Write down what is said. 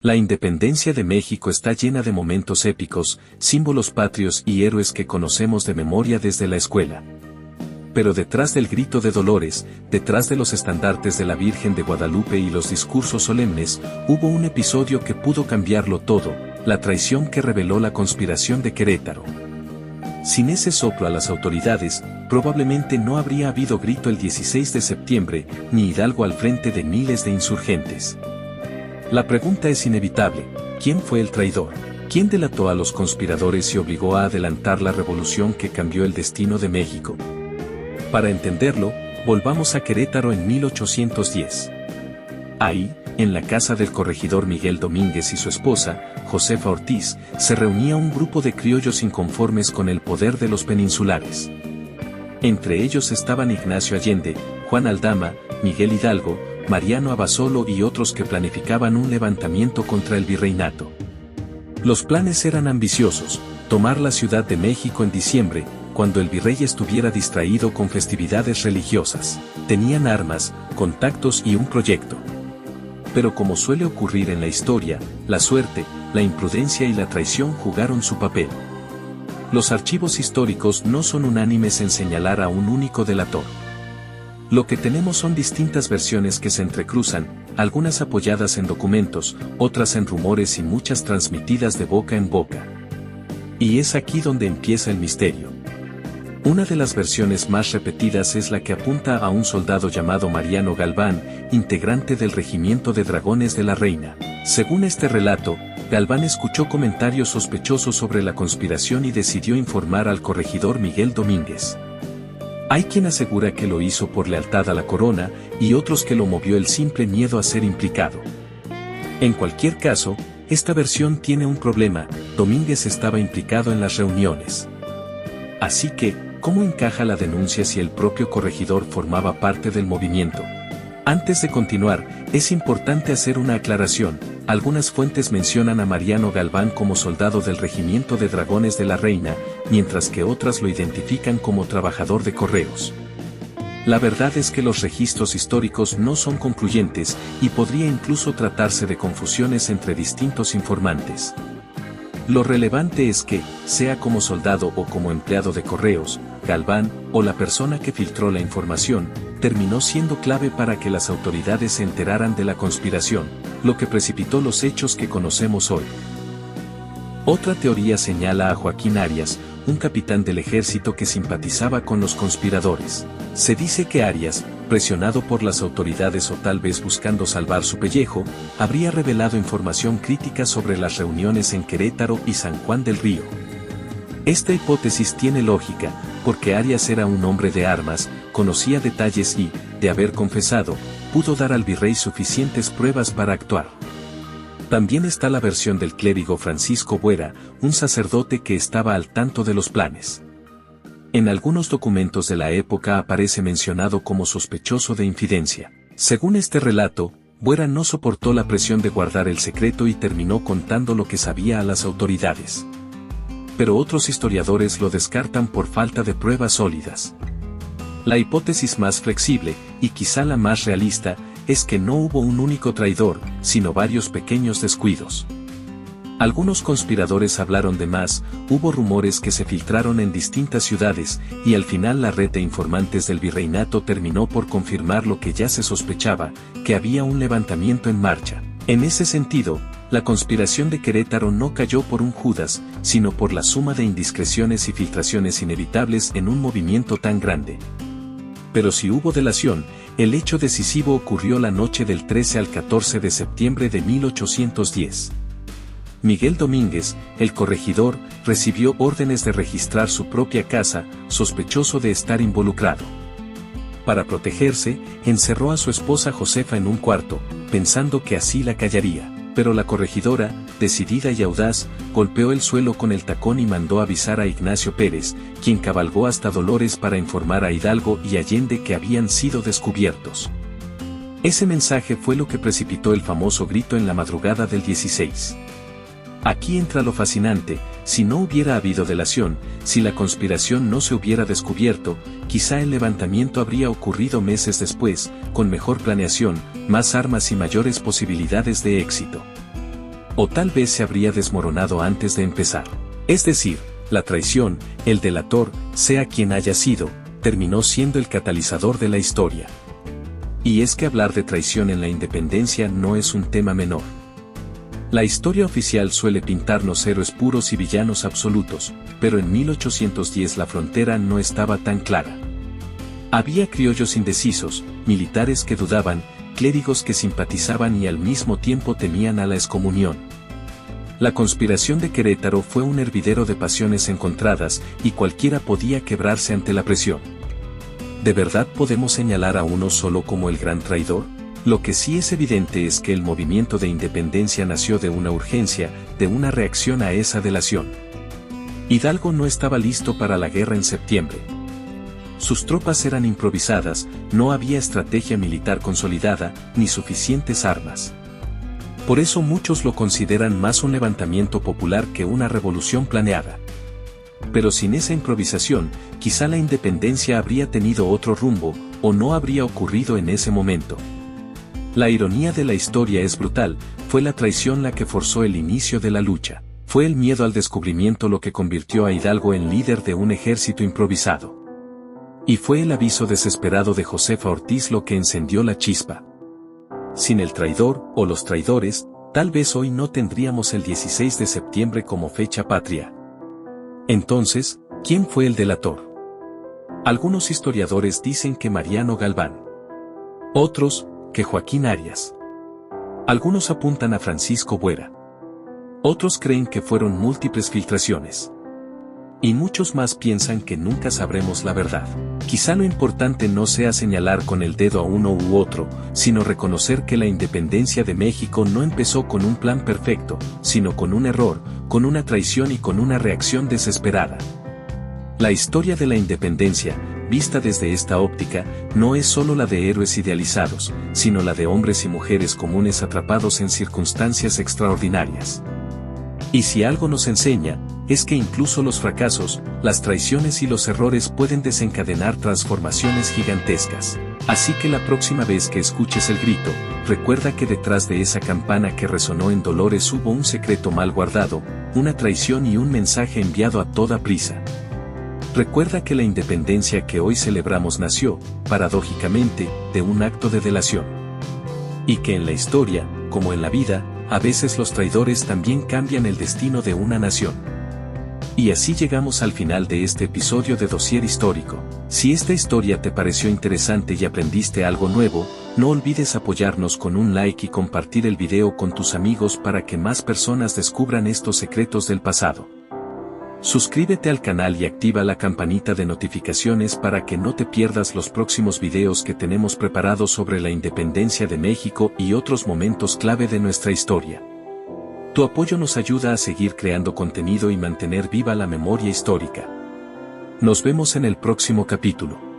La independencia de México está llena de momentos épicos, símbolos patrios y héroes que conocemos de memoria desde la escuela. Pero detrás del grito de Dolores, detrás de los estandartes de la Virgen de Guadalupe y los discursos solemnes, hubo un episodio que pudo cambiarlo todo, la traición que reveló la conspiración de Querétaro. Sin ese soplo a las autoridades, probablemente no habría habido grito el 16 de septiembre, ni Hidalgo al frente de miles de insurgentes. La pregunta es inevitable: ¿quién fue el traidor? ¿Quién delató a los conspiradores y obligó a adelantar la revolución que cambió el destino de México? Para entenderlo, volvamos a Querétaro en 1810. Ahí, en la casa del corregidor Miguel Domínguez y su esposa, Josefa Ortiz, se reunía un grupo de criollos inconformes con el poder de los peninsulares. Entre ellos estaban Ignacio Allende, Juan Aldama, Miguel Hidalgo, Mariano Abasolo y otros que planificaban un levantamiento contra el virreinato. Los planes eran ambiciosos: tomar la Ciudad de México en diciembre, cuando el virrey estuviera distraído con festividades religiosas. Tenían armas, contactos y un proyecto. Pero como suele ocurrir en la historia, la suerte, la imprudencia y la traición jugaron su papel. Los archivos históricos no son unánimes en señalar a un único delator. Lo que tenemos son distintas versiones que se entrecruzan, algunas apoyadas en documentos, otras en rumores y muchas transmitidas de boca en boca. Y es aquí donde empieza el misterio. Una de las versiones más repetidas es la que apunta a un soldado llamado Mariano Galván, integrante del Regimiento de Dragones de la Reina. Según este relato, Galván escuchó comentarios sospechosos sobre la conspiración y decidió informar al corregidor Miguel Domínguez. Hay quien asegura que lo hizo por lealtad a la corona, y otros que lo movió el simple miedo a ser implicado. En cualquier caso, esta versión tiene un problema: Domínguez estaba implicado en las reuniones. Así que, ¿cómo encaja la denuncia si el propio corregidor formaba parte del movimiento? Antes de continuar, es importante hacer una aclaración. Algunas fuentes mencionan a Mariano Galván como soldado del Regimiento de Dragones de la Reina, mientras que otras lo identifican como trabajador de correos. La verdad es que los registros históricos no son concluyentes, y podría incluso tratarse de confusiones entre distintos informantes. Lo relevante es que, sea como soldado o como empleado de correos, Galván, o la persona que filtró la información, terminó siendo clave para que las autoridades se enteraran de la conspiración, lo que precipitó los hechos que conocemos hoy. Otra teoría señala a Joaquín Arias, un capitán del ejército que simpatizaba con los conspiradores. Se dice que Arias, presionado por las autoridades o tal vez buscando salvar su pellejo, habría revelado información crítica sobre las reuniones en Querétaro y San Juan del Río. Esta hipótesis tiene lógica, porque Arias era un hombre de armas, conocía detalles y, de haber confesado, pudo dar al virrey suficientes pruebas para actuar. También está la versión del clérigo Francisco Buera, un sacerdote que estaba al tanto de los planes. En algunos documentos de la época aparece mencionado como sospechoso de infidencia. Según este relato, Buera no soportó la presión de guardar el secreto y terminó contando lo que sabía a las autoridades. Pero otros historiadores lo descartan por falta de pruebas sólidas. La hipótesis más flexible, y quizá la más realista, es que no hubo un único traidor, sino varios pequeños descuidos. Algunos conspiradores hablaron de más, hubo rumores que se filtraron en distintas ciudades, y al final la red de informantes del virreinato terminó por confirmar lo que ya se sospechaba, que había un levantamiento en marcha. En ese sentido, la conspiración de Querétaro no cayó por un Judas, sino por la suma de indiscreciones y filtraciones inevitables en un movimiento tan grande. Pero si hubo delación, el hecho decisivo ocurrió la noche del 13 al 14 de septiembre de 1810. Miguel Domínguez, el corregidor, recibió órdenes de registrar su propia casa, sospechoso de estar involucrado. Para protegerse, encerró a su esposa Josefa en un cuarto, pensando que así la callaría. Pero la corregidora, decidida y audaz, golpeó el suelo con el tacón y mandó avisar a Ignacio Pérez, quien cabalgó hasta Dolores para informar a Hidalgo y Allende que habían sido descubiertos. Ese mensaje fue lo que precipitó el famoso grito en la madrugada del 16. Aquí entra lo fascinante: si no hubiera habido delación, si la conspiración no se hubiera descubierto, quizá el levantamiento habría ocurrido meses después, con mejor planeación, más armas y mayores posibilidades de éxito. O tal vez se habría desmoronado antes de empezar. Es decir, la traición, el delator, sea quien haya sido, terminó siendo el catalizador de la historia. Y es que hablar de traición en la independencia no es un tema menor. La historia oficial suele pintarnos héroes puros y villanos absolutos, pero en 1810 la frontera no estaba tan clara. Había criollos indecisos, militares que dudaban, clérigos que simpatizaban y al mismo tiempo temían a la excomunión. La conspiración de Querétaro fue un hervidero de pasiones encontradas y cualquiera podía quebrarse ante la presión. ¿De verdad podemos señalar a uno solo como el gran traidor? Lo que sí es evidente es que el movimiento de independencia nació de una urgencia, de una reacción a esa delación. Hidalgo no estaba listo para la guerra en septiembre. Sus tropas eran improvisadas, no había estrategia militar consolidada, ni suficientes armas. Por eso muchos lo consideran más un levantamiento popular que una revolución planeada. Pero sin esa improvisación, quizá la independencia habría tenido otro rumbo, o no habría ocurrido en ese momento. La ironía de la historia es brutal, fue la traición la que forzó el inicio de la lucha. Fue el miedo al descubrimiento lo que convirtió a Hidalgo en líder de un ejército improvisado. Y fue el aviso desesperado de Josefa Ortiz lo que encendió la chispa. Sin el traidor, o los traidores, tal vez hoy no tendríamos el 16 de septiembre como fecha patria. Entonces, ¿quién fue el delator? Algunos historiadores dicen que Mariano Galván. Otros, que Joaquín Arias. Algunos apuntan a Francisco Buera. Otros creen que fueron múltiples filtraciones. Y muchos más piensan que nunca sabremos la verdad. Quizá lo importante no sea señalar con el dedo a uno u otro, sino reconocer que la independencia de México no empezó con un plan perfecto, sino con un error, con una traición y con una reacción desesperada. La historia de la independencia, vista desde esta óptica, no es solo la de héroes idealizados, sino la de hombres y mujeres comunes atrapados en circunstancias extraordinarias. Y si algo nos enseña, es que incluso los fracasos, las traiciones y los errores pueden desencadenar transformaciones gigantescas. Así que la próxima vez que escuches el grito, recuerda que detrás de esa campana que resonó en Dolores hubo un secreto mal guardado, una traición y un mensaje enviado a toda prisa. Recuerda que la independencia que hoy celebramos nació, paradójicamente, de un acto de delación. Y que en la historia, como en la vida, a veces los traidores también cambian el destino de una nación. Y así llegamos al final de este episodio de Dossier Histórico. Si esta historia te pareció interesante y aprendiste algo nuevo, no olvides apoyarnos con un like y compartir el video con tus amigos para que más personas descubran estos secretos del pasado. Suscríbete al canal y activa la campanita de notificaciones para que no te pierdas los próximos videos que tenemos preparados sobre la independencia de México y otros momentos clave de nuestra historia. Tu apoyo nos ayuda a seguir creando contenido y mantener viva la memoria histórica. Nos vemos en el próximo capítulo.